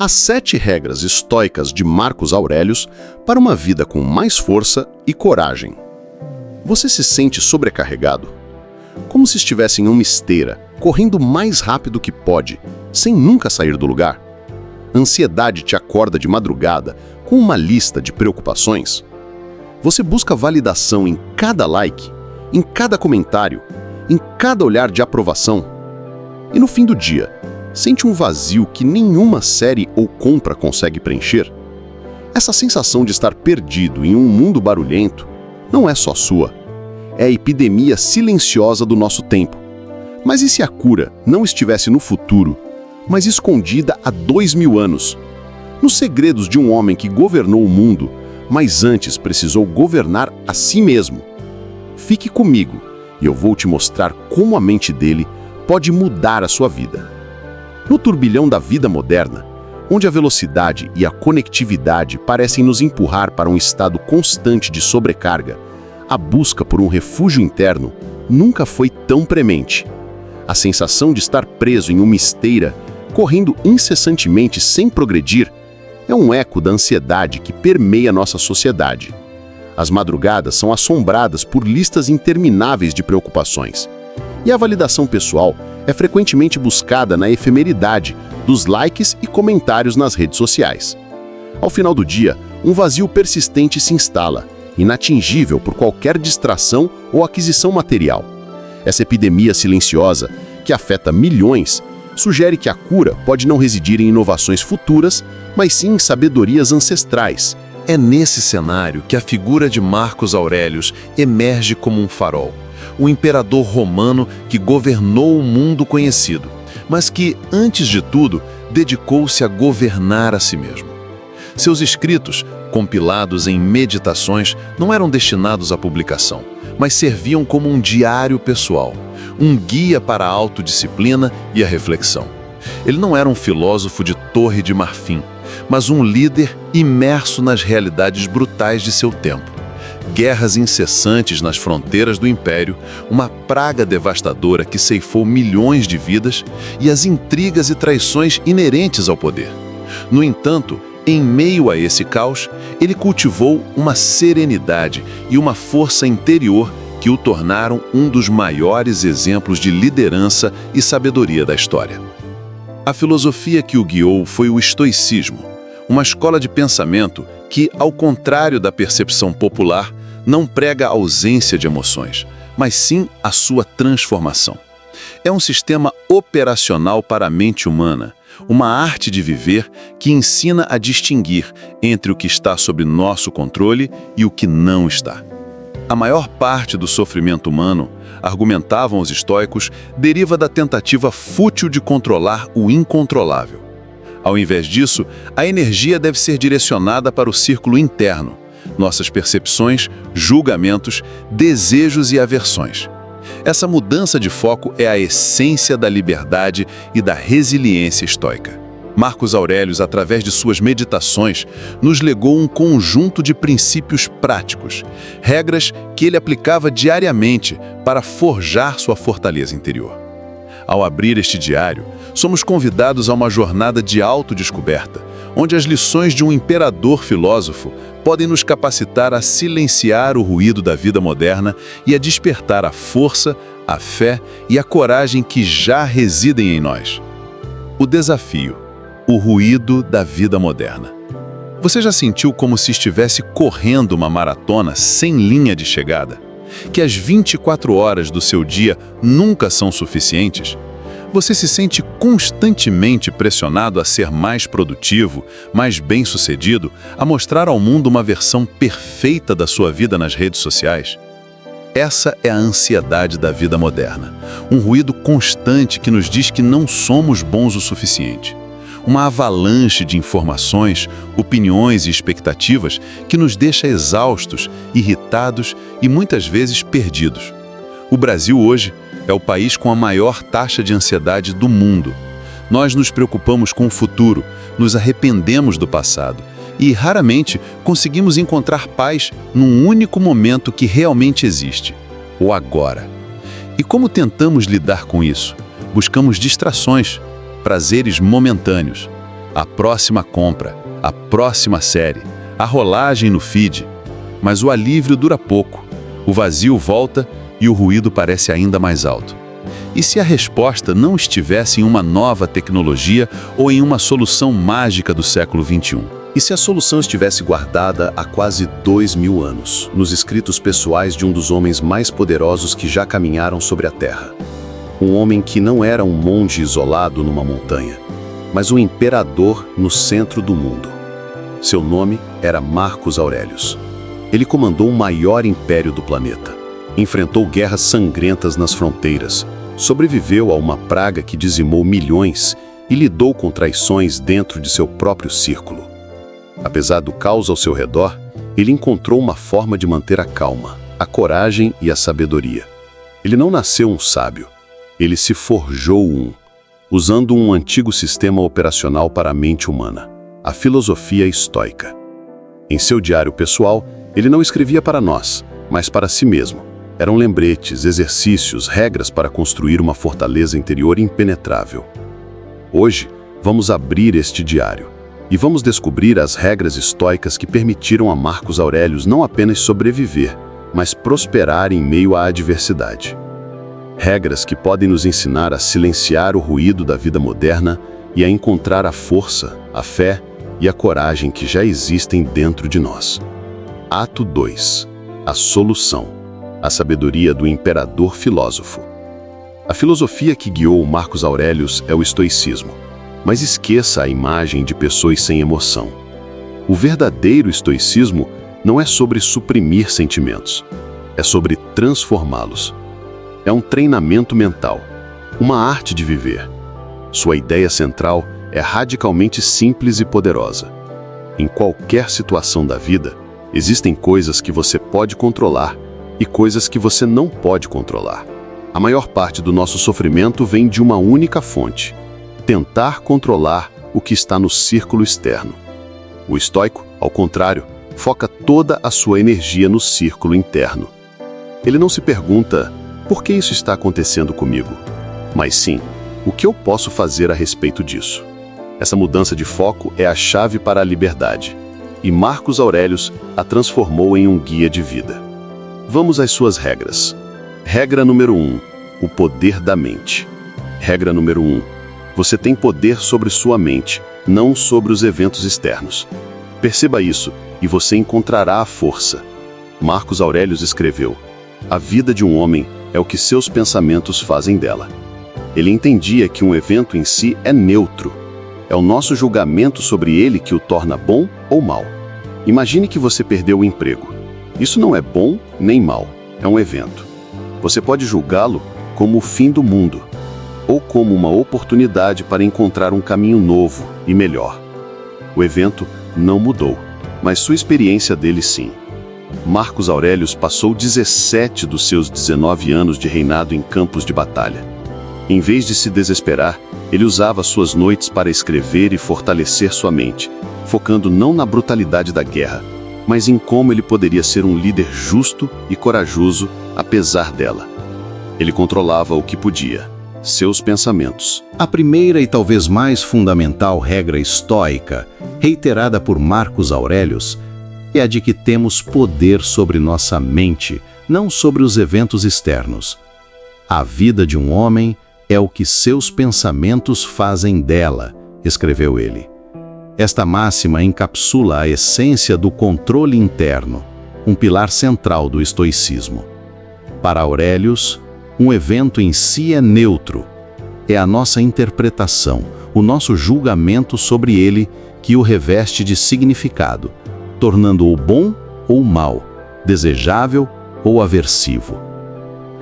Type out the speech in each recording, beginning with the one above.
As 7 regras estoicas de Marcos Aurelius para uma vida com mais força e coragem. Você se sente sobrecarregado? Como se estivesse em uma esteira, correndo o mais rápido que pode, sem nunca sair do lugar? A ansiedade te acorda de madrugada com uma lista de preocupações? Você busca validação em cada like, em cada comentário, em cada olhar de aprovação? E no fim do dia, sente um vazio que nenhuma série ou compra consegue preencher? Essa sensação de estar perdido em um mundo barulhento não é só sua. É a epidemia silenciosa do nosso tempo. Mas e se a cura não estivesse no futuro, mas escondida há 2000 anos? Nos segredos de um homem que governou o mundo, mas antes precisou governar a si mesmo. Fique comigo e eu vou te mostrar como a mente dele pode mudar a sua vida. No turbilhão da vida moderna, onde a velocidade e a conectividade parecem nos empurrar para um estado constante de sobrecarga, a busca por um refúgio interno nunca foi tão premente. A sensação de estar preso em uma esteira, correndo incessantemente sem progredir, é um eco da ansiedade que permeia nossa sociedade. As madrugadas são assombradas por listas intermináveis de preocupações. E a validação pessoal é frequentemente buscada na efemeridade dos likes e comentários nas redes sociais. Ao final do dia, um vazio persistente se instala, inatingível por qualquer distração ou aquisição material. Essa epidemia silenciosa, que afeta milhões, sugere que a cura pode não residir em inovações futuras, mas sim em sabedorias ancestrais. É nesse cenário que a figura de Marcos Aurelius emerge como um farol. O imperador romano que governou o mundo conhecido, mas que, antes de tudo, dedicou-se a governar a si mesmo. Seus escritos, compilados em meditações, não eram destinados à publicação, mas serviam como um diário pessoal, um guia para a autodisciplina e a reflexão. Ele não era um filósofo de Torre de Marfim, mas um líder imerso nas realidades brutais de seu tempo. Guerras incessantes nas fronteiras do império, uma praga devastadora que ceifou milhões de vidas e as intrigas e traições inerentes ao poder. No entanto, em meio a esse caos, ele cultivou uma serenidade e uma força interior que o tornaram um dos maiores exemplos de liderança e sabedoria da história. A filosofia que o guiou foi o estoicismo, uma escola de pensamento que, ao contrário da percepção popular, não prega a ausência de emoções, mas sim a sua transformação. É um sistema operacional para a mente humana, uma arte de viver que ensina a distinguir entre o que está sob nosso controle e o que não está. A maior parte do sofrimento humano, argumentavam os estoicos, deriva da tentativa fútil de controlar o incontrolável. Ao invés disso, a energia deve ser direcionada para o círculo interno, nossas percepções, julgamentos, desejos e aversões. Essa mudança de foco é a essência da liberdade e da resiliência estoica. Marcos Aurelius, através de suas meditações, nos legou um conjunto de princípios práticos, regras que ele aplicava diariamente para forjar sua fortaleza interior. Ao abrir este diário, somos convidados a uma jornada de autodescoberta, onde as lições de um imperador filósofo podem nos capacitar a silenciar o ruído da vida moderna e a despertar a força, a fé e a coragem que já residem em nós. O desafio: o ruído da vida moderna. Você já sentiu como se estivesse correndo uma maratona sem linha de chegada? Que as 24 horas do seu dia nunca são suficientes? Você se sente constantemente pressionado a ser mais produtivo, mais bem-sucedido, a mostrar ao mundo uma versão perfeita da sua vida nas redes sociais? Essa é a ansiedade da vida moderna, um ruído constante que nos diz que não somos bons o suficiente. Uma avalanche de informações, opiniões e expectativas que nos deixa exaustos, irritados e muitas vezes perdidos. O Brasil hoje é o país com a maior taxa de ansiedade do mundo. Nós nos preocupamos com o futuro, nos arrependemos do passado e, raramente, conseguimos encontrar paz num único momento que realmente existe, o agora. E como tentamos lidar com isso? Buscamos distrações, prazeres momentâneos. a próxima compra, a próxima série, a rolagem no feed. Mas o alívio dura pouco, o vazio volta e o ruído parece ainda mais alto. E se a resposta não estivesse em uma nova tecnologia ou em uma solução mágica do século XXI? E se a solução estivesse guardada há quase 2000 anos, nos escritos pessoais de um dos homens mais poderosos que já caminharam sobre a Terra? Um homem que não era um monge isolado numa montanha, mas um imperador no centro do mundo. Seu nome era Marcos Aurelius. Ele comandou o maior império do planeta. Enfrentou guerras sangrentas nas fronteiras, sobreviveu a uma praga que dizimou milhões e lidou com traições dentro de seu próprio círculo. Apesar do caos ao seu redor, ele encontrou uma forma de manter a calma, a coragem e a sabedoria. Ele não nasceu um sábio, ele se forjou um, usando um antigo sistema operacional para a mente humana, a filosofia estoica. Em seu diário pessoal, ele não escrevia para nós, mas para si mesmo. Eram lembretes, exercícios, regras para construir uma fortaleza interior impenetrável. Hoje, vamos abrir este diário e vamos descobrir as regras estoicas que permitiram a Marcos Aurelius não apenas sobreviver, mas prosperar em meio à adversidade. Regras que podem nos ensinar a silenciar o ruído da vida moderna e a encontrar a força, a fé e a coragem que já existem dentro de nós. Ato 2. A solução. A sabedoria do imperador filósofo. A filosofia que guiou Marcos Aurelius é o estoicismo, mas esqueça a imagem de pessoas sem emoção. O verdadeiro estoicismo não é sobre suprimir sentimentos, é sobre transformá-los. É um treinamento mental, uma arte de viver. Sua ideia central é radicalmente simples e poderosa. Em qualquer situação da vida, existem coisas que você pode controlar e coisas que você não pode controlar. A maior parte do nosso sofrimento vem de uma única fonte: tentar controlar o que está no círculo externo. O estoico, ao contrário, foca toda a sua energia no círculo interno. Ele não se pergunta, por que isso está acontecendo comigo? Mas sim, o que eu posso fazer a respeito disso? Essa mudança de foco é a chave para a liberdade. E Marcos Aurelius a transformou em um guia de vida. Vamos às suas regras. Regra número 1. O poder da mente. Regra número 1. Você tem poder sobre sua mente, não sobre os eventos externos. Perceba isso e você encontrará a força. Marcos Aurelius escreveu: a vida de um homem é o que seus pensamentos fazem dela. Ele entendia que um evento em si é neutro. É o nosso julgamento sobre ele que o torna bom ou mal. Imagine que você perdeu o emprego. Isso não é bom nem mal, é um evento. Você pode julgá-lo como o fim do mundo, ou como uma oportunidade para encontrar um caminho novo e melhor. O evento não mudou, mas sua experiência dele sim. Marcos Aurelius passou 17 dos seus 19 anos de reinado em campos de batalha. Em vez de se desesperar, ele usava suas noites para escrever e fortalecer sua mente, focando não na brutalidade da guerra, mas em como ele poderia ser um líder justo e corajoso apesar dela. Ele controlava o que podia, seus pensamentos. A primeira e talvez mais fundamental regra estoica, reiterada por Marcos Aurelius, é a de que temos poder sobre nossa mente, não sobre os eventos externos. A vida de um homem é o que seus pensamentos fazem dela, escreveu ele. Esta máxima encapsula a essência do controle interno, um pilar central do estoicismo. Para Aurelius, um evento em si é neutro. É a nossa interpretação, o nosso julgamento sobre ele que o reveste de significado, tornando-o bom ou mal, desejável ou aversivo.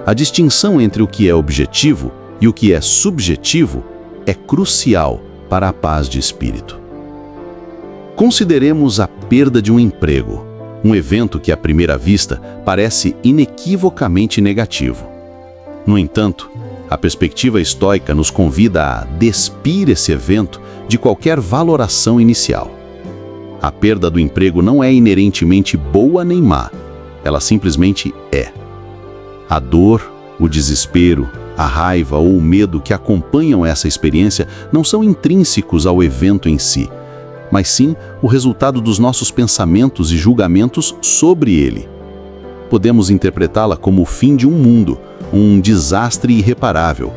A distinção entre o que é objetivo e o que é subjetivo é crucial para a paz de espírito. Consideremos a perda de um emprego, um evento que à primeira vista parece inequivocamente negativo. No entanto, a perspectiva estoica nos convida a despir esse evento de qualquer valoração inicial. A perda do emprego não é inerentemente boa nem má, ela simplesmente é. A dor, o desespero, A raiva ou o medo que acompanham essa experiência não são intrínsecos ao evento em si, mas sim o resultado dos nossos pensamentos e julgamentos sobre ele. Podemos interpretá-la como o fim de um mundo, um desastre irreparável,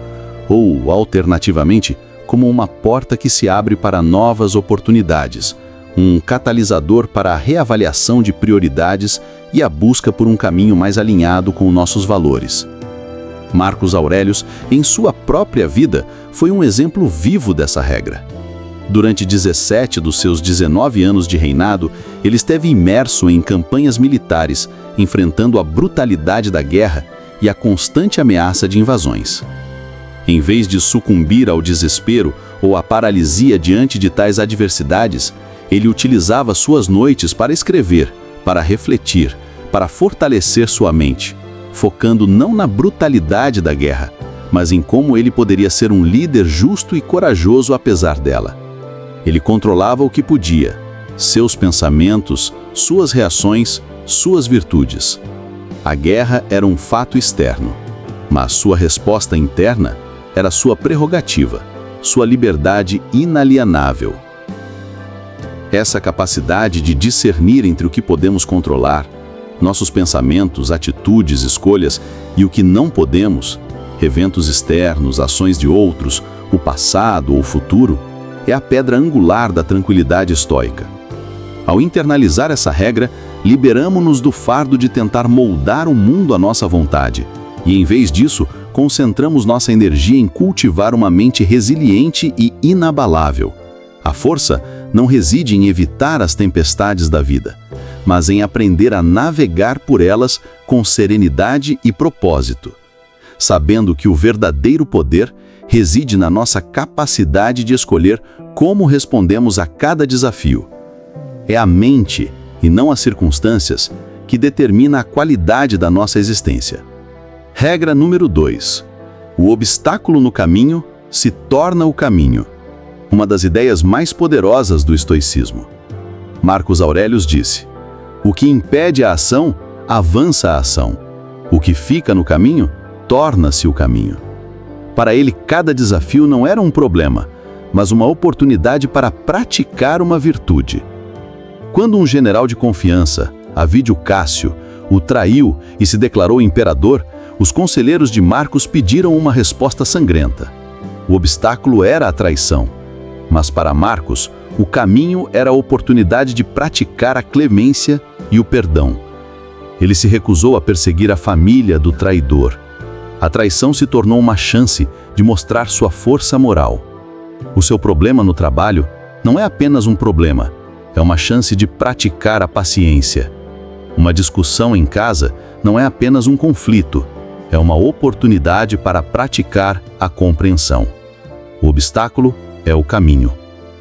ou, alternativamente, como uma porta que se abre para novas oportunidades, um catalisador para a reavaliação de prioridades e a busca por um caminho mais alinhado com nossos valores. Marcos Aurelius, em sua própria vida, foi um exemplo vivo dessa regra. Durante 17 dos seus 19 anos de reinado, ele esteve imerso em campanhas militares, enfrentando a brutalidade da guerra e a constante ameaça de invasões. Em vez de sucumbir ao desespero ou à paralisia diante de tais adversidades, ele utilizava suas noites para escrever, para refletir, para fortalecer sua mente, focando não na brutalidade da guerra, mas em como ele poderia ser um líder justo e corajoso apesar dela. Ele controlava o que podia, seus pensamentos, suas reações, suas virtudes. A guerra era um fato externo, mas sua resposta interna era sua prerrogativa, sua liberdade inalienável. Essa capacidade de discernir entre o que podemos controlar, nossos pensamentos, atitudes, escolhas e o que não podemos, eventos externos, ações de outros, o passado ou o futuro, é a pedra angular da tranquilidade estoica. Ao internalizar essa regra, liberamo-nos do fardo de tentar moldar o mundo à nossa vontade e, em vez disso, concentramos nossa energia em cultivar uma mente resiliente e inabalável. A força não reside em evitar as tempestades da vida, mas em aprender a navegar por elas com serenidade e propósito, sabendo que o verdadeiro poder reside na nossa capacidade de escolher como respondemos a cada desafio. É a mente, e não as circunstâncias, que determina a qualidade da nossa existência. Regra número 2. O obstáculo no caminho se torna o caminho. Uma das ideias mais poderosas do estoicismo. Marcos Aurelius disse: o que impede a ação, avança a ação. O que fica no caminho, torna-se o caminho. Para ele, cada desafio não era um problema, mas uma oportunidade para praticar uma virtude. Quando um general de confiança, Avídio Cássio, o traiu e se declarou imperador, os conselheiros de Marcos pediram uma resposta sangrenta. O obstáculo era a traição, mas para Marcos, o caminho era a oportunidade de praticar a clemência e o perdão. Ele se recusou a perseguir a família do traidor. A traição se tornou uma chance de mostrar sua força moral. O seu problema no trabalho não é apenas um problema, é uma chance de praticar a paciência. Uma discussão em casa não é apenas um conflito, é uma oportunidade para praticar a compreensão. O obstáculo é o caminho.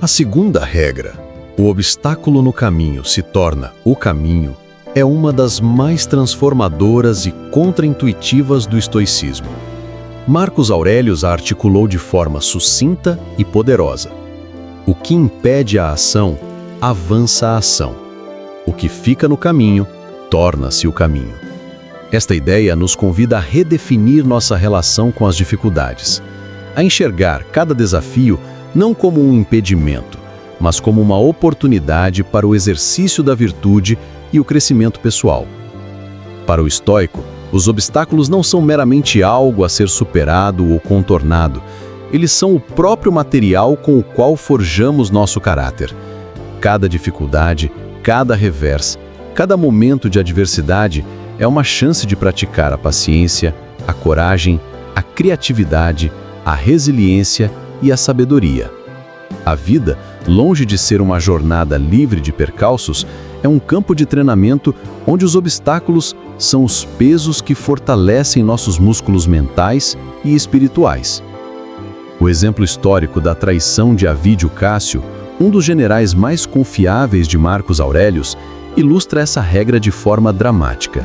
A segunda regra, o obstáculo no caminho se torna o caminho, é uma das mais transformadoras e contraintuitivas do estoicismo. Marcos Aurelius a articulou de forma sucinta e poderosa. O que impede a ação, avança a ação. O que fica no caminho, torna-se o caminho. Esta ideia nos convida a redefinir nossa relação com as dificuldades, a enxergar cada desafio não como um impedimento, mas como uma oportunidade para o exercício da virtude e o crescimento pessoal. Para o estoico, os obstáculos não são meramente algo a ser superado ou contornado, eles são o próprio material com o qual forjamos nosso caráter. Cada dificuldade, cada revés, cada momento de adversidade é uma chance de praticar a paciência, a coragem, a criatividade, a resiliência e a sabedoria. A vida, longe de ser uma jornada livre de percalços, é um campo de treinamento onde os obstáculos são os pesos que fortalecem nossos músculos mentais e espirituais. O exemplo histórico da traição de Avídio Cássio, um dos generais mais confiáveis de Marcos Aurelius, ilustra essa regra de forma dramática.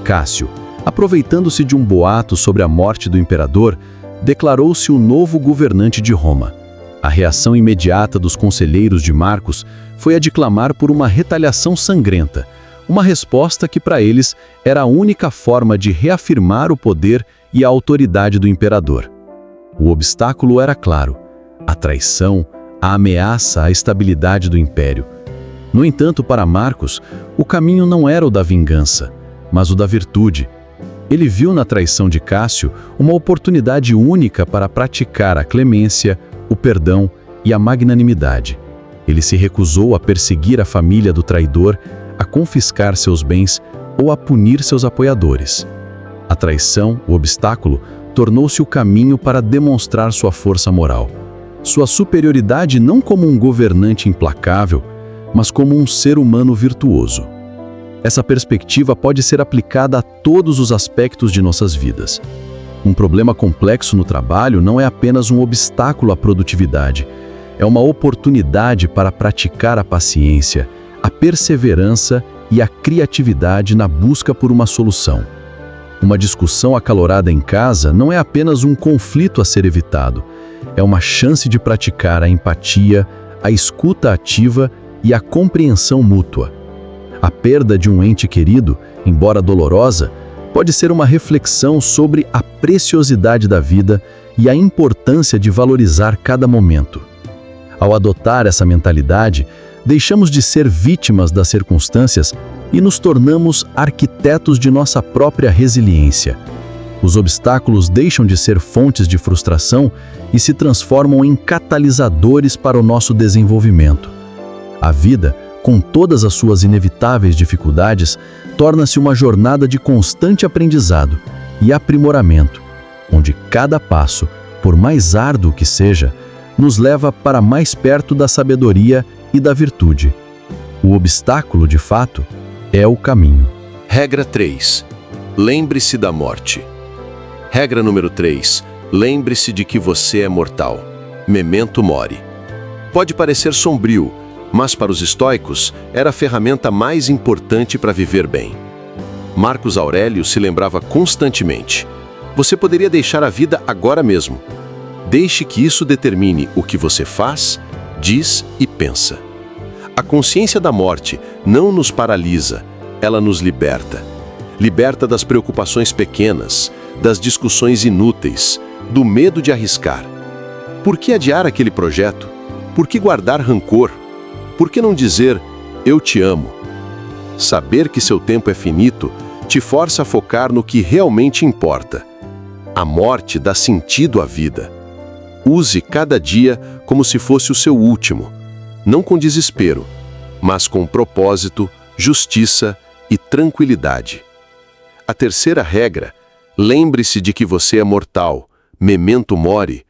Cássio, aproveitando-se de um boato sobre a morte do imperador, declarou-se o novo governante de Roma. A reação imediata dos conselheiros de Marcos foi a de clamar por uma retaliação sangrenta, uma resposta que para eles era a única forma de reafirmar o poder e a autoridade do imperador. O obstáculo era claro: a traição, a ameaça à estabilidade do império. No entanto, para Marcos, o caminho não era o da vingança, mas o da virtude. Ele viu na traição de Cássio uma oportunidade única para praticar a clemência, o perdão e a magnanimidade. Ele se recusou a perseguir a família do traidor, a confiscar seus bens ou a punir seus apoiadores. A traição, o obstáculo, tornou-se o caminho para demonstrar sua força moral. Sua superioridade não como um governante implacável, mas como um ser humano virtuoso. Essa perspectiva pode ser aplicada a todos os aspectos de nossas vidas. Um problema complexo no trabalho não é apenas um obstáculo à produtividade, é uma oportunidade para praticar a paciência, a perseverança e a criatividade na busca por uma solução. Uma discussão acalorada em casa não é apenas um conflito a ser evitado, é uma chance de praticar a empatia, a escuta ativa e a compreensão mútua. A perda de um ente querido, embora dolorosa, pode ser uma reflexão sobre a preciosidade da vida e a importância de valorizar cada momento. Ao adotar essa mentalidade, deixamos de ser vítimas das circunstâncias e nos tornamos arquitetos de nossa própria resiliência. Os obstáculos deixam de ser fontes de frustração e se transformam em catalisadores para o nosso desenvolvimento. A vida, com todas as suas inevitáveis dificuldades, torna-se uma jornada de constante aprendizado e aprimoramento, onde cada passo, por mais árduo que seja, nos leva para mais perto da sabedoria e da virtude. O obstáculo, de fato, é o caminho. Regra 3. Lembre-se da morte. Regra número 3. Lembre-se de que você é mortal. Memento mori. Pode parecer sombrio, mas para os estoicos era a ferramenta mais importante para viver bem. Marcos Aurélio se lembrava constantemente: você poderia deixar a vida agora mesmo. Deixe que isso determine o que você faz, diz e pensa. A consciência da morte não nos paralisa, ela nos liberta. Liberta das preocupações pequenas, das discussões inúteis, do medo de arriscar. Por que adiar aquele projeto? Por que guardar rancor? Por que não dizer, eu te amo? Saber que seu tempo é finito te força a focar no que realmente importa. A morte dá sentido à vida. Use cada dia como se fosse o seu último, não com desespero, mas com propósito, justiça e tranquilidade. A terceira regra, lembre-se de que você é mortal, memento mori,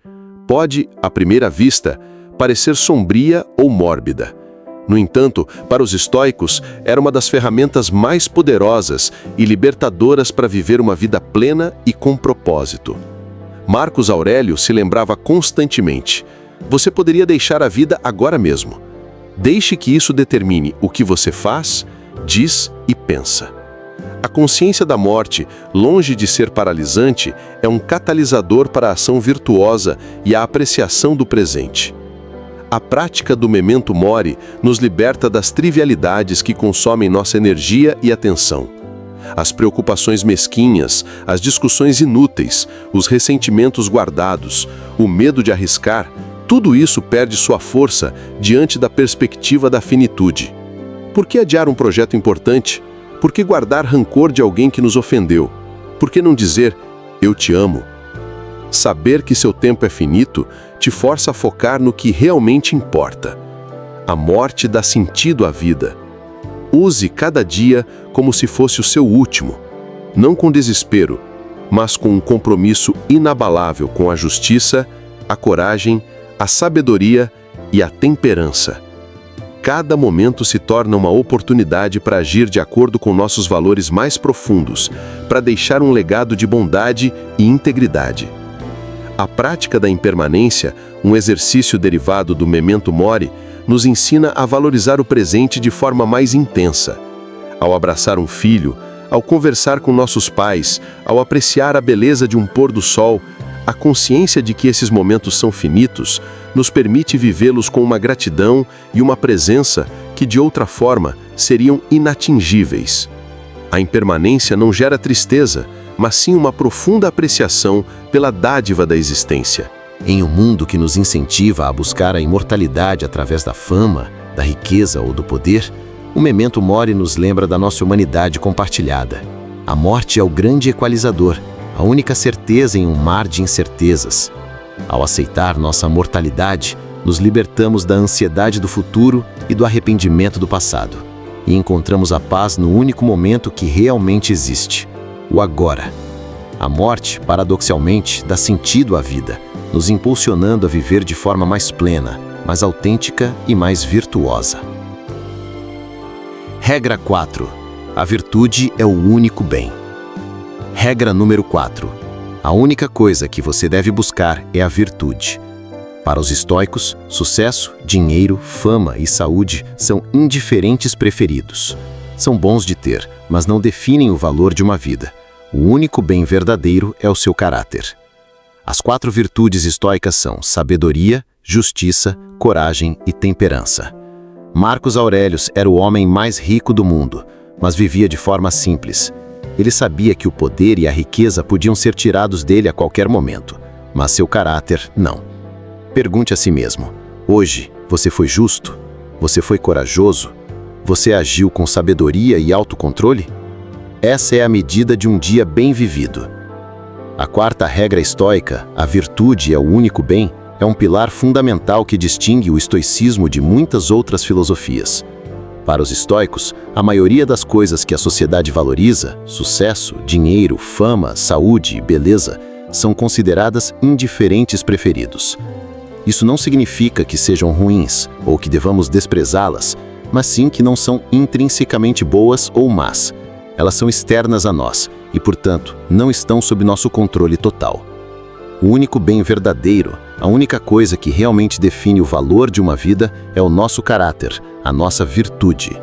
pode, à primeira vista, parecer sombria ou mórbida. No entanto, para os estoicos, era uma das ferramentas mais poderosas e libertadoras para viver uma vida plena e com propósito. Marcos Aurélio se lembrava constantemente: você poderia deixar a vida agora mesmo. Deixe que isso determine o que você faz, diz e pensa. A consciência da morte, longe de ser paralisante, é um catalisador para a ação virtuosa e a apreciação do presente. A prática do memento mori nos liberta das trivialidades que consomem nossa energia e atenção. As preocupações mesquinhas, as discussões inúteis, os ressentimentos guardados, o medo de arriscar, tudo isso perde sua força diante da perspectiva da finitude. Por que adiar um projeto importante? Por que guardar rancor de alguém que nos ofendeu? Por que não dizer, eu te amo? Saber que seu tempo é finito te força a focar no que realmente importa. A morte dá sentido à vida. Use cada dia como se fosse o seu último, não com desespero, mas com um compromisso inabalável com a justiça, a coragem, a sabedoria e a temperança. Cada momento se torna uma oportunidade para agir de acordo com nossos valores mais profundos, para deixar um legado de bondade e integridade. A prática da impermanência, um exercício derivado do memento mori, nos ensina a valorizar o presente de forma mais intensa. Ao abraçar um filho, ao conversar com nossos pais, ao apreciar a beleza de um pôr do sol, a consciência de que esses momentos são finitos nos permite vivê-los com uma gratidão e uma presença que, de outra forma, seriam inatingíveis. A impermanência não gera tristeza, mas sim uma profunda apreciação pela dádiva da existência. Em um mundo que nos incentiva a buscar a imortalidade através da fama, da riqueza ou do poder, o Memento Mori nos lembra da nossa humanidade compartilhada. A morte é o grande equalizador, a única certeza em um mar de incertezas. Ao aceitar nossa mortalidade, nos libertamos da ansiedade do futuro e do arrependimento do passado, e encontramos a paz no único momento que realmente existe, o agora. A morte, paradoxalmente, dá sentido à vida, nos impulsionando a viver de forma mais plena, mais autêntica e mais virtuosa. Regra 4. A virtude é o único bem. Regra número 4. A única coisa que você deve buscar é a virtude. Para os estoicos, sucesso, dinheiro, fama e saúde são indiferentes preferidos. São bons de ter, mas não definem o valor de uma vida. O único bem verdadeiro é o seu caráter. As 4 virtudes estoicas são sabedoria, justiça, coragem e temperança. Marcos Aurelius era o homem mais rico do mundo, mas vivia de forma simples. Ele sabia que o poder e a riqueza podiam ser tirados dele a qualquer momento, mas seu caráter não. Pergunte a si mesmo: hoje você foi justo? Você foi corajoso? Você agiu com sabedoria e autocontrole? Essa é a medida de um dia bem vivido. A 4ª regra estoica, a virtude é o único bem, é um pilar fundamental que distingue o estoicismo de muitas outras filosofias. Para os estoicos, a maioria das coisas que a sociedade valoriza, sucesso, dinheiro, fama, saúde e beleza, são consideradas indiferentes preferidos. Isso não significa que sejam ruins ou que devamos desprezá-las, mas sim que não são intrinsecamente boas ou más. Elas são externas a nós e, portanto, não estão sob nosso controle total. O único bem verdadeiro, a única coisa que realmente define o valor de uma vida é o nosso caráter, a nossa virtude.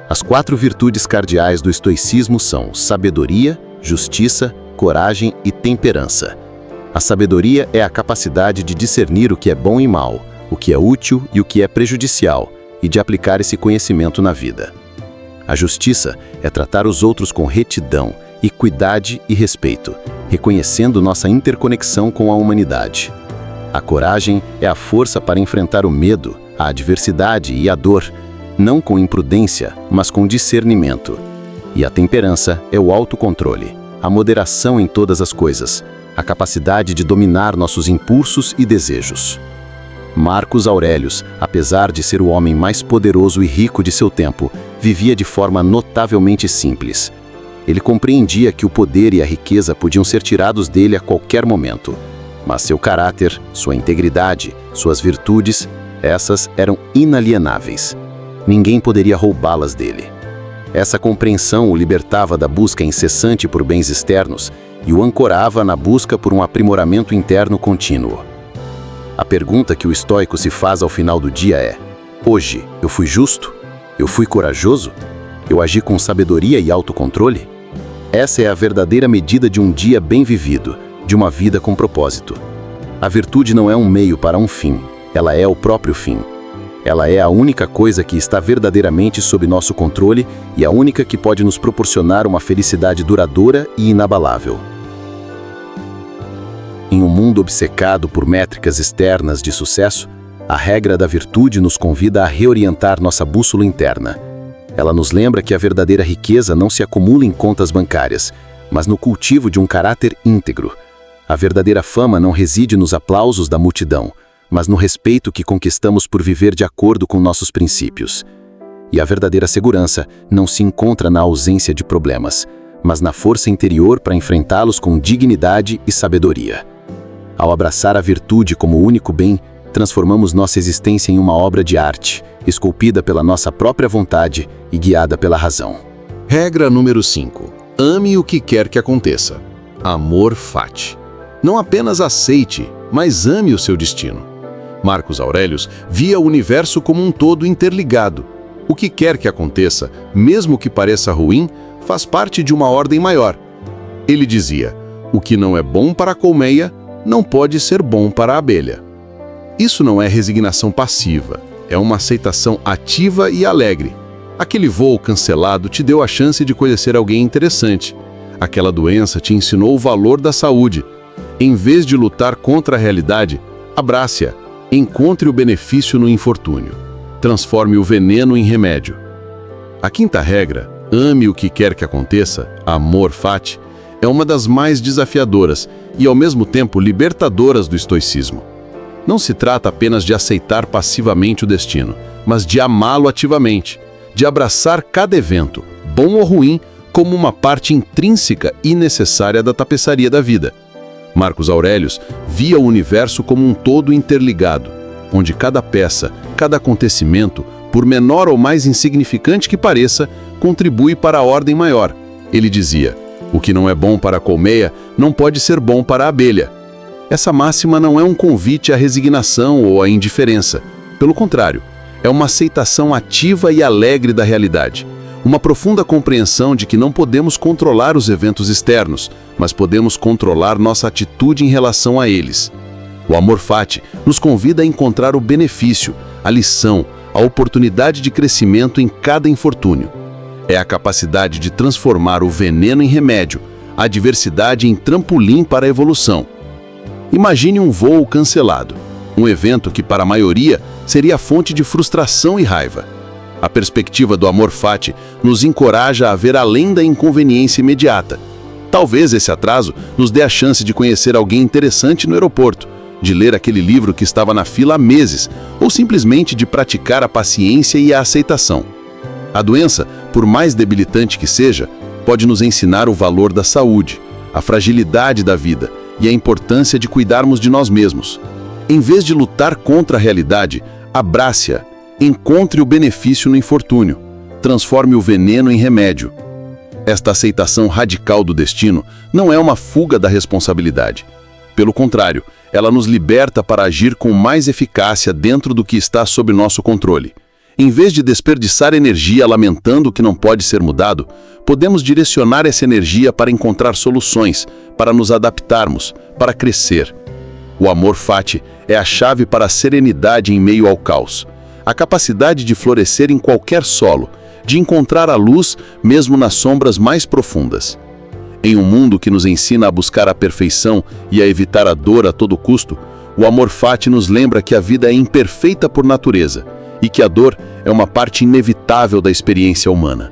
As 4 virtudes cardeais do estoicismo são sabedoria, justiça, coragem e temperança. A sabedoria é a capacidade de discernir o que é bom e mal, o que é útil e o que é prejudicial, e de aplicar esse conhecimento na vida. A justiça é tratar os outros com retidão, equidade e respeito, reconhecendo nossa interconexão com a humanidade. A coragem é a força para enfrentar o medo, a adversidade e a dor, não com imprudência, mas com discernimento. E a temperança é o autocontrole, a moderação em todas as coisas, a capacidade de dominar nossos impulsos e desejos. Marcos Aurelius, apesar de ser o homem mais poderoso e rico de seu tempo, vivia de forma notavelmente simples. Ele compreendia que o poder e a riqueza podiam ser tirados dele a qualquer momento, mas seu caráter, sua integridade, suas virtudes, essas eram inalienáveis. Ninguém poderia roubá-las dele. Essa compreensão o libertava da busca incessante por bens externos e o ancorava na busca por um aprimoramento interno contínuo. A pergunta que o estoico se faz ao final do dia é: hoje eu fui justo? Eu fui corajoso? Eu agi com sabedoria e autocontrole? Essa é a verdadeira medida de um dia bem vivido, de uma vida com propósito. A virtude não é um meio para um fim, ela é o próprio fim. Ela é a única coisa que está verdadeiramente sob nosso controle e a única que pode nos proporcionar uma felicidade duradoura e inabalável. Em um mundo obcecado por métricas externas de sucesso, a regra da virtude nos convida a reorientar nossa bússola interna. Ela nos lembra que a verdadeira riqueza não se acumula em contas bancárias, mas no cultivo de um caráter íntegro. A verdadeira fama não reside nos aplausos da multidão, mas no respeito que conquistamos por viver de acordo com nossos princípios. E a verdadeira segurança não se encontra na ausência de problemas, mas na força interior para enfrentá-los com dignidade e sabedoria. Ao abraçar a virtude como único bem, transformamos nossa existência em uma obra de arte, esculpida pela nossa própria vontade e guiada pela razão. Regra número 5. Ame o que quer que aconteça. Amor fati. Não apenas aceite, mas ame o seu destino. Marcos Aurelius via o universo como um todo interligado. O que quer que aconteça, mesmo que pareça ruim, faz parte de uma ordem maior. Ele dizia: o que não é bom para a colmeia, não pode ser bom para a abelha. Isso não é resignação passiva, é uma aceitação ativa e alegre. Aquele voo cancelado te deu a chance de conhecer alguém interessante. Aquela doença te ensinou o valor da saúde. Em vez de lutar contra a realidade, abrace-a. Encontre o benefício no infortúnio. Transforme o veneno em remédio. A quinta regra, ame o que quer que aconteça, amor fati, é uma das mais desafiadoras e, ao mesmo tempo, libertadoras do estoicismo. Não se trata apenas de aceitar passivamente o destino, mas de amá-lo ativamente, de abraçar cada evento, bom ou ruim, como uma parte intrínseca e necessária da tapeçaria da vida. Marcos Aurelius via o universo como um todo interligado, onde cada peça, cada acontecimento, por menor ou mais insignificante que pareça, contribui para a ordem maior. Ele dizia: o que não é bom para a colmeia não pode ser bom para a abelha. Essa máxima não é um convite à resignação ou à indiferença. Pelo contrário, é uma aceitação ativa e alegre da realidade. Uma profunda compreensão de que não podemos controlar os eventos externos, mas podemos controlar nossa atitude em relação a eles. O amor fati nos convida a encontrar o benefício, a lição, a oportunidade de crescimento em cada infortúnio. É a capacidade de transformar o veneno em remédio, a adversidade em trampolim para a evolução. Imagine um voo cancelado, um evento que para a maioria seria fonte de frustração e raiva. A perspectiva do amor fati nos encoraja a ver além da inconveniência imediata. Talvez esse atraso nos dê a chance de conhecer alguém interessante no aeroporto, de ler aquele livro que estava na fila há meses, ou simplesmente de praticar a paciência e a aceitação. A doença, por mais debilitante que seja, pode nos ensinar o valor da saúde, a fragilidade da vida e a importância de cuidarmos de nós mesmos. Em vez de lutar contra a realidade, abrace-a. Encontre o benefício no infortúnio. Transforme o veneno em remédio. Esta aceitação radical do destino não é uma fuga da responsabilidade. Pelo contrário, ela nos liberta para agir com mais eficácia dentro do que está sob nosso controle. Em vez de desperdiçar energia lamentando o que não pode ser mudado, podemos direcionar essa energia para encontrar soluções, para nos adaptarmos, para crescer. O amor fati é a chave para a serenidade em meio ao caos. A capacidade de florescer em qualquer solo, de encontrar a luz mesmo nas sombras mais profundas. Em um mundo que nos ensina a buscar a perfeição e a evitar a dor a todo custo, o amor fati nos lembra que a vida é imperfeita por natureza e que a dor é uma parte inevitável da experiência humana.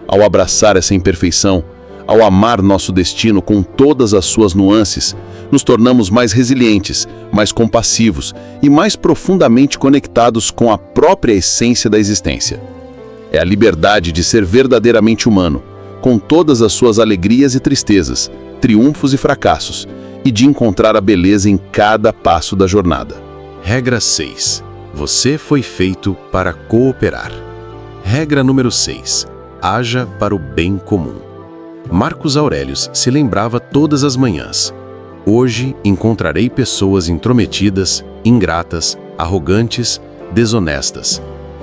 Ao abraçar essa imperfeição, ao amar nosso destino com todas as suas nuances, nos tornamos mais resilientes, mais compassivos e mais profundamente conectados com a própria essência da existência. É a liberdade de ser verdadeiramente humano, com todas as suas alegrias e tristezas, triunfos e fracassos, e de encontrar a beleza em cada passo da jornada. Regra 6. Você foi feito para cooperar. Regra número 6. Haja para o bem comum. Marcos Aurelius se lembrava todas as manhãs: hoje encontrarei pessoas intrometidas, ingratas, arrogantes, desonestas.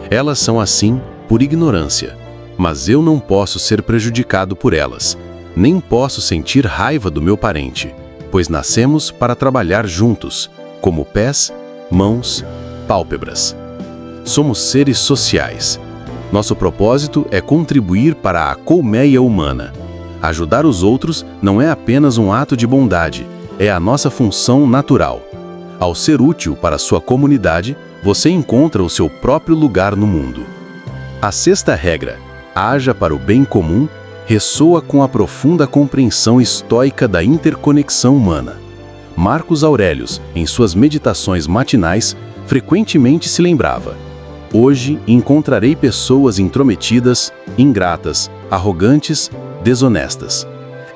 Elas são assim por ignorância, mas eu não posso ser prejudicado por elas, nem posso sentir raiva do meu parente, pois nascemos para trabalhar juntos, como pés, mãos, pálpebras. Somos seres sociais. Nosso propósito é contribuir para a colmeia humana. Ajudar os outros não é apenas um ato de bondade, é a nossa função natural. Ao ser útil para a sua comunidade, você encontra o seu próprio lugar no mundo. A sexta regra, haja para o bem comum, ressoa com a profunda compreensão estoica da interconexão humana. Marcos Aurelius, em suas meditações matinais, frequentemente se lembrava: hoje encontrarei pessoas intrometidas, ingratas, arrogantes, desonestas.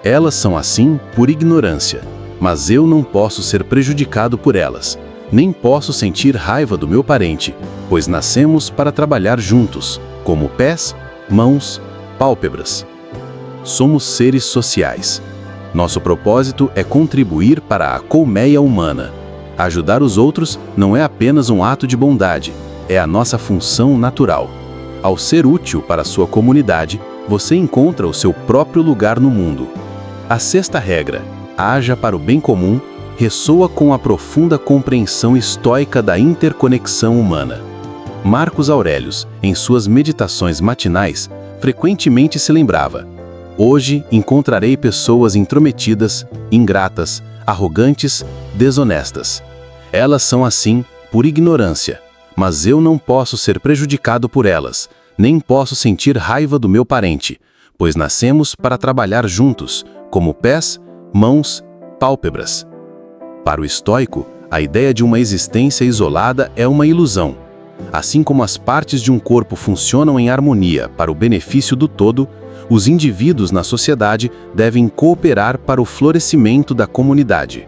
Elas são assim por ignorância, mas eu não posso ser prejudicado por elas, nem posso sentir raiva do meu parente, pois nascemos para trabalhar juntos, como pés, mãos, pálpebras. Somos seres sociais. Nosso propósito é contribuir para a colmeia humana. Ajudar os outros não é apenas um ato de bondade, é a nossa função natural. Ao ser útil para a sua comunidade, você encontra o seu próprio lugar no mundo. A sexta regra, haja para o bem comum, ressoa com a profunda compreensão estoica da interconexão humana. Marcos Aurelius, em suas meditações matinais, frequentemente se lembrava: Hoje encontrarei pessoas intrometidas, ingratas, arrogantes, desonestas. Elas são assim por ignorância, mas eu não posso ser prejudicado por elas, nem posso sentir raiva do meu parente, pois nascemos para trabalhar juntos, como pés, mãos, pálpebras. Para o estoico, a ideia de uma existência isolada é uma ilusão. Assim como as partes de um corpo funcionam em harmonia para o benefício do todo, os indivíduos na sociedade devem cooperar para o florescimento da comunidade.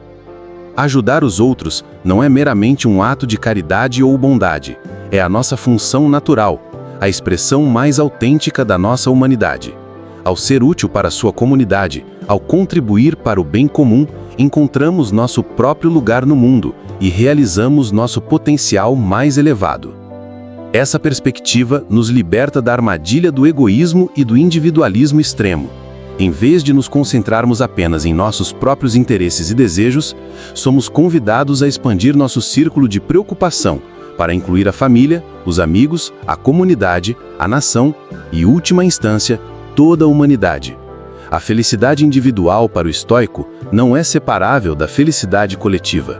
Ajudar os outros não é meramente um ato de caridade ou bondade, é a nossa função natural, a expressão mais autêntica da nossa humanidade. Ao ser útil para a sua comunidade, ao contribuir para o bem comum, encontramos nosso próprio lugar no mundo e realizamos nosso potencial mais elevado. Essa perspectiva nos liberta da armadilha do egoísmo e do individualismo extremo. Em vez de nos concentrarmos apenas em nossos próprios interesses e desejos, somos convidados a expandir nosso círculo de preocupação para incluir a família, os amigos, a comunidade, a nação e, última instância, toda a humanidade. A felicidade individual para o estoico não é separável da felicidade coletiva.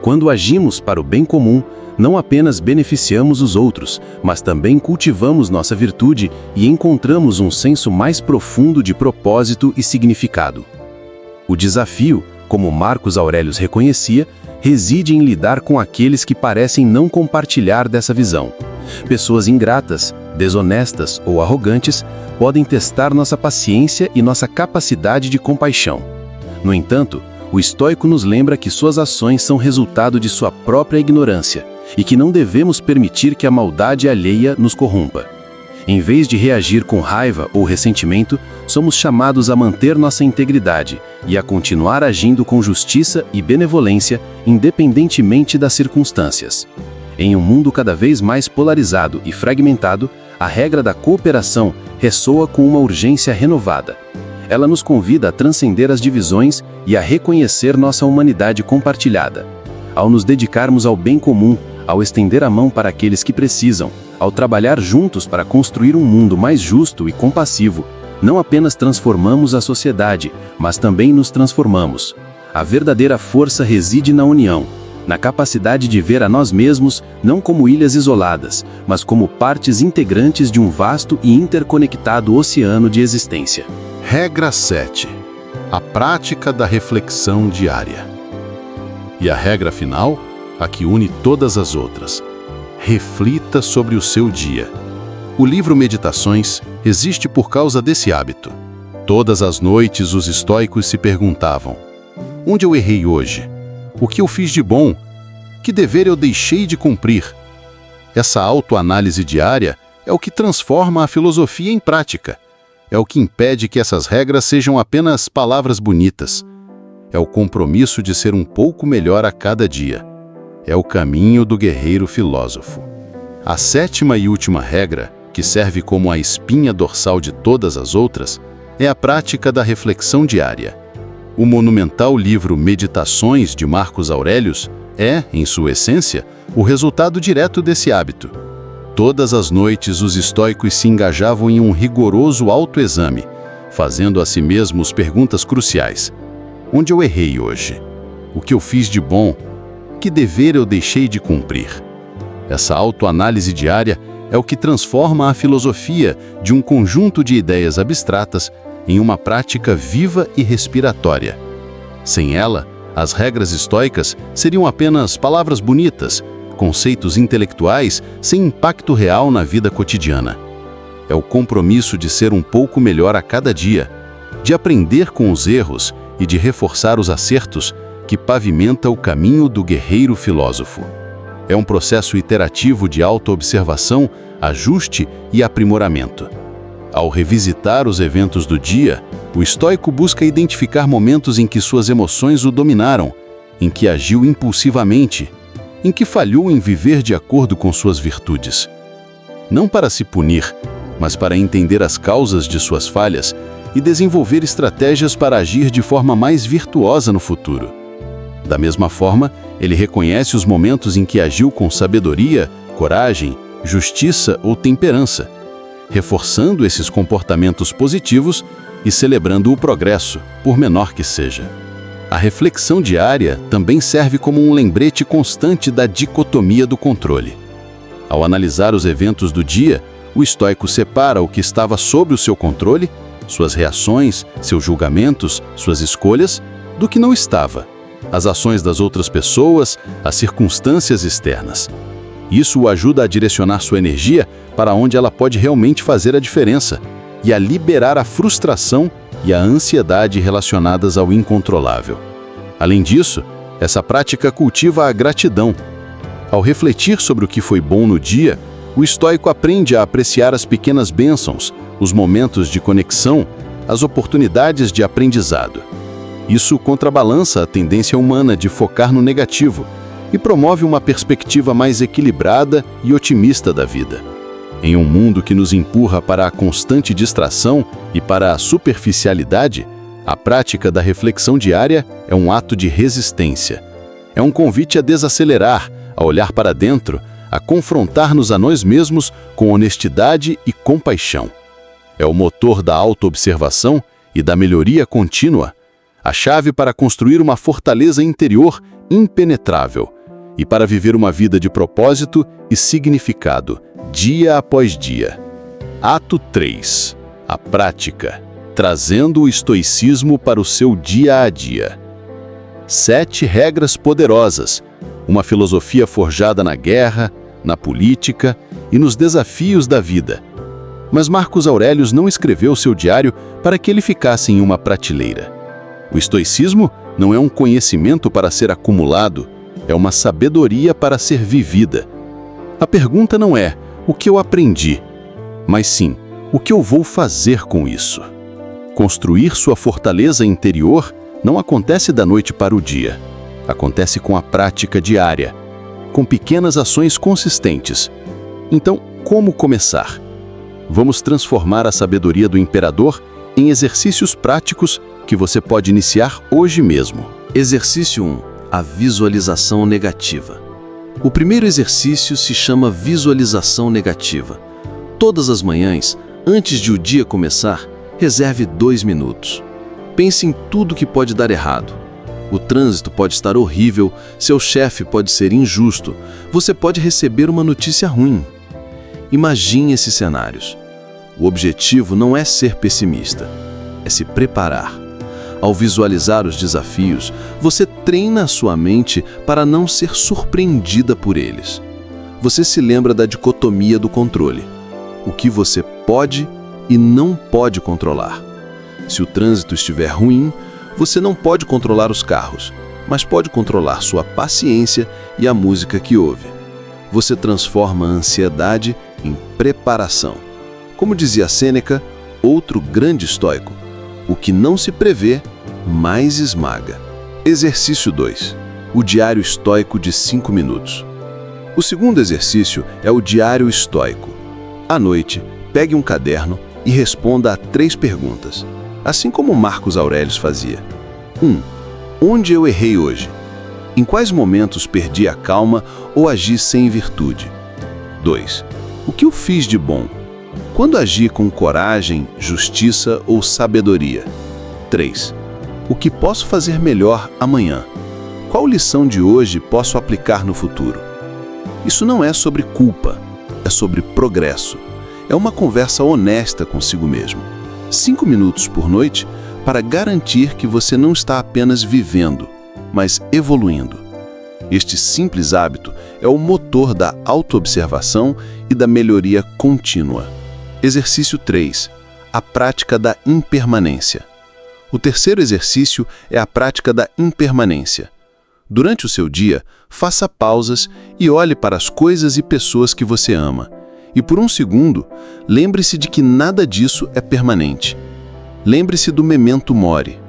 Quando agimos para o bem comum, não apenas beneficiamos os outros, mas também cultivamos nossa virtude e encontramos um senso mais profundo de propósito e significado. O desafio, como Marcos Aurelius reconhecia, reside em lidar com aqueles que parecem não compartilhar dessa visão. Pessoas ingratas, desonestas ou arrogantes podem testar nossa paciência e nossa capacidade de compaixão. No entanto, o estoico nos lembra que suas ações são resultado de sua própria ignorância e que não devemos permitir que a maldade alheia nos corrompa. Em vez de reagir com raiva ou ressentimento, somos chamados a manter nossa integridade e a continuar agindo com justiça e benevolência, independentemente das circunstâncias. Em um mundo cada vez mais polarizado e fragmentado, a regra da cooperação ressoa com uma urgência renovada. Ela nos convida a transcender as divisões e a reconhecer nossa humanidade compartilhada. Ao nos dedicarmos ao bem comum, ao estender a mão para aqueles que precisam, ao trabalhar juntos para construir um mundo mais justo e compassivo, não apenas transformamos a sociedade, mas também nos transformamos. A verdadeira força reside na união, na capacidade de ver a nós mesmos não como ilhas isoladas, mas como partes integrantes de um vasto e interconectado oceano de existência. Regra 7. A prática da reflexão diária. E a regra final, a que une todas as outras. Reflita sobre o seu dia. O livro Meditações existe por causa desse hábito. Todas as noites os estoicos se perguntavam: onde eu errei hoje? O que eu fiz de bom? Que dever eu deixei de cumprir? Essa autoanálise diária é o que transforma a filosofia em prática. É o que impede que essas regras sejam apenas palavras bonitas. É o compromisso de ser um pouco melhor a cada dia. É o caminho do guerreiro filósofo. A sétima e última regra, que serve como a espinha dorsal de todas as outras, é a prática da reflexão diária. O monumental livro Meditações, de Marcos Aurelius, é, em sua essência, o resultado direto desse hábito. Todas as noites os estoicos se engajavam em um rigoroso autoexame, fazendo a si mesmos perguntas cruciais. Onde eu errei hoje? O que eu fiz de bom? Que dever eu deixei de cumprir? Essa autoanálise diária é o que transforma a filosofia de um conjunto de ideias abstratas em uma prática viva e respiratória. Sem ela, as regras estoicas seriam apenas palavras bonitas, conceitos intelectuais sem impacto real na vida cotidiana. É o compromisso de ser um pouco melhor a cada dia, de aprender com os erros e de reforçar os acertos que pavimenta o caminho do guerreiro filósofo. É um processo iterativo de autoobservação, ajuste e aprimoramento. Ao revisitar os eventos do dia, o estoico busca identificar momentos em que suas emoções o dominaram, em que agiu impulsivamente, em que falhou em viver de acordo com suas virtudes. Não para se punir, mas para entender as causas de suas falhas e desenvolver estratégias para agir de forma mais virtuosa no futuro. Da mesma forma, ele reconhece os momentos em que agiu com sabedoria, coragem, justiça ou temperança. Reforçando esses comportamentos positivos, e celebrando o progresso, por menor que seja. A reflexão diária também serve como um lembrete constante da dicotomia do controle. Ao analisar os eventos do dia, o estoico separa o que estava sob o seu controle, suas reações, seus julgamentos, suas escolhas, do que não estava, as ações das outras pessoas, as circunstâncias externas. Isso o ajuda a direcionar sua energia para onde ela pode realmente fazer a diferença e a liberar a frustração e a ansiedade relacionadas ao incontrolável. Além disso, essa prática cultiva a gratidão. Ao refletir sobre o que foi bom no dia, o estoico aprende a apreciar as pequenas bênçãos, os momentos de conexão, as oportunidades de aprendizado. Isso contrabalança a tendência humana de focar no negativo e promove uma perspectiva mais equilibrada e otimista da vida. Em um mundo que nos empurra para a constante distração e para a superficialidade, a prática da reflexão diária é um ato de resistência. É um convite a desacelerar, a olhar para dentro, a confrontar-nos a nós mesmos com honestidade e compaixão. É o motor da autoobservação e da melhoria contínua, a chave para construir uma fortaleza interior impenetrável e para viver uma vida de propósito e significado, dia após dia. Ato 3. A prática, trazendo o estoicismo para o seu dia a dia. 7 regras poderosas, uma filosofia forjada na guerra, na política e nos desafios da vida. Mas Marcos Aurelius não escreveu seu diário para que ele ficasse em uma prateleira. O estoicismo não é um conhecimento para ser acumulado, é uma sabedoria para ser vivida. A pergunta não é o que eu aprendi, mas sim o que eu vou fazer com isso. Construir sua fortaleza interior não acontece da noite para o dia. Acontece com a prática diária, com pequenas ações consistentes. Então, como começar? Vamos transformar a sabedoria do imperador em exercícios práticos que você pode iniciar hoje mesmo. Exercício 1. A visualização negativa. O primeiro exercício se chama visualização negativa. Todas as manhãs, antes de o dia começar, reserve 2 minutos. Pense em tudo que pode dar errado. O trânsito pode estar horrível, seu chefe pode ser injusto, você pode receber uma notícia ruim. Imagine esses cenários. O objetivo não é ser pessimista, é se preparar. Ao visualizar os desafios, você treina a sua mente para não ser surpreendida por eles. Você se lembra da dicotomia do controle. O que você pode e não pode controlar. Se o trânsito estiver ruim, você não pode controlar os carros, mas pode controlar sua paciência e a música que ouve. Você transforma a ansiedade em preparação. Como dizia Sêneca, outro grande estoico, o que não se prevê, mais esmaga. Exercício 2. O diário estoico de 5 minutos. O segundo exercício é o diário estoico. À noite, pegue um caderno e responda a 3 perguntas, assim como Marcos Aurelius fazia. 1. Onde eu errei hoje? Em quais momentos perdi a calma ou agi sem virtude? 2. O que eu fiz de bom? Quando agi com coragem, justiça ou sabedoria? 3. O que posso fazer melhor amanhã? Qual lição de hoje posso aplicar no futuro? Isso não é sobre culpa, é sobre progresso. É uma conversa honesta consigo mesmo. 5 minutos por noite para garantir que você não está apenas vivendo, mas evoluindo. Este simples hábito é o motor da autoobservação e da melhoria contínua. Exercício 3. A prática da impermanência. O terceiro exercício é a prática da impermanência. Durante o seu dia, faça pausas e olhe para as coisas e pessoas que você ama. E por um segundo, lembre-se de que nada disso é permanente. Lembre-se do memento mori.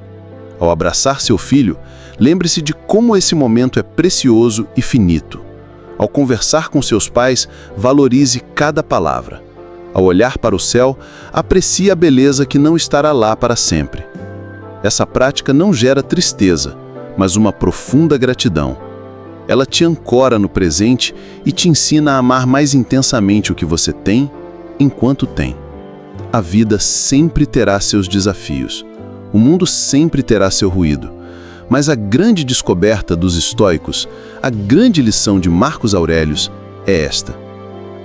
Ao abraçar seu filho, lembre-se de como esse momento é precioso e finito. Ao conversar com seus pais, valorize cada palavra. Ao olhar para o céu, aprecie a beleza que não estará lá para sempre. Essa prática não gera tristeza, mas uma profunda gratidão. Ela te ancora no presente e te ensina a amar mais intensamente o que você tem, enquanto tem. A vida sempre terá seus desafios. O mundo sempre terá seu ruído. Mas a grande descoberta dos estoicos, a grande lição de Marcos Aurelius é esta: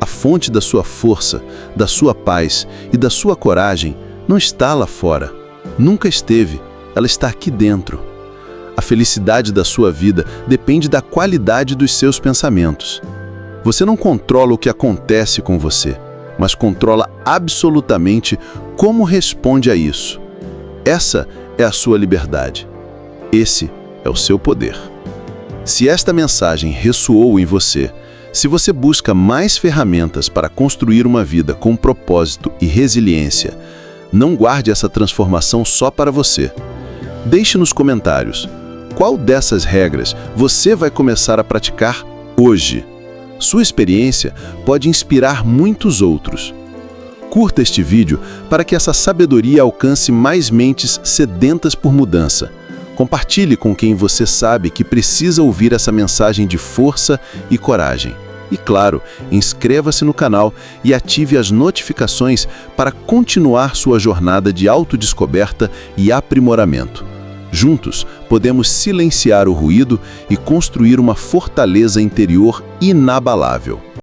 a fonte da sua força, da sua paz e da sua coragem não está lá fora. Nunca esteve, ela está aqui dentro. A felicidade da sua vida depende da qualidade dos seus pensamentos. Você não controla o que acontece com você, mas controla absolutamente como responde a isso. Essa é a sua liberdade. Esse é o seu poder. Se esta mensagem ressoou em você, se você busca mais ferramentas para construir uma vida com propósito e resiliência, não guarde essa transformação só para você. Deixe nos comentários qual dessas regras você vai começar a praticar hoje. Sua experiência pode inspirar muitos outros. Curta este vídeo para que essa sabedoria alcance mais mentes sedentas por mudança. Compartilhe com quem você sabe que precisa ouvir essa mensagem de força e coragem. E claro, inscreva-se no canal e ative as notificações para continuar sua jornada de autodescoberta e aprimoramento. Juntos, podemos silenciar o ruído e construir uma fortaleza interior inabalável.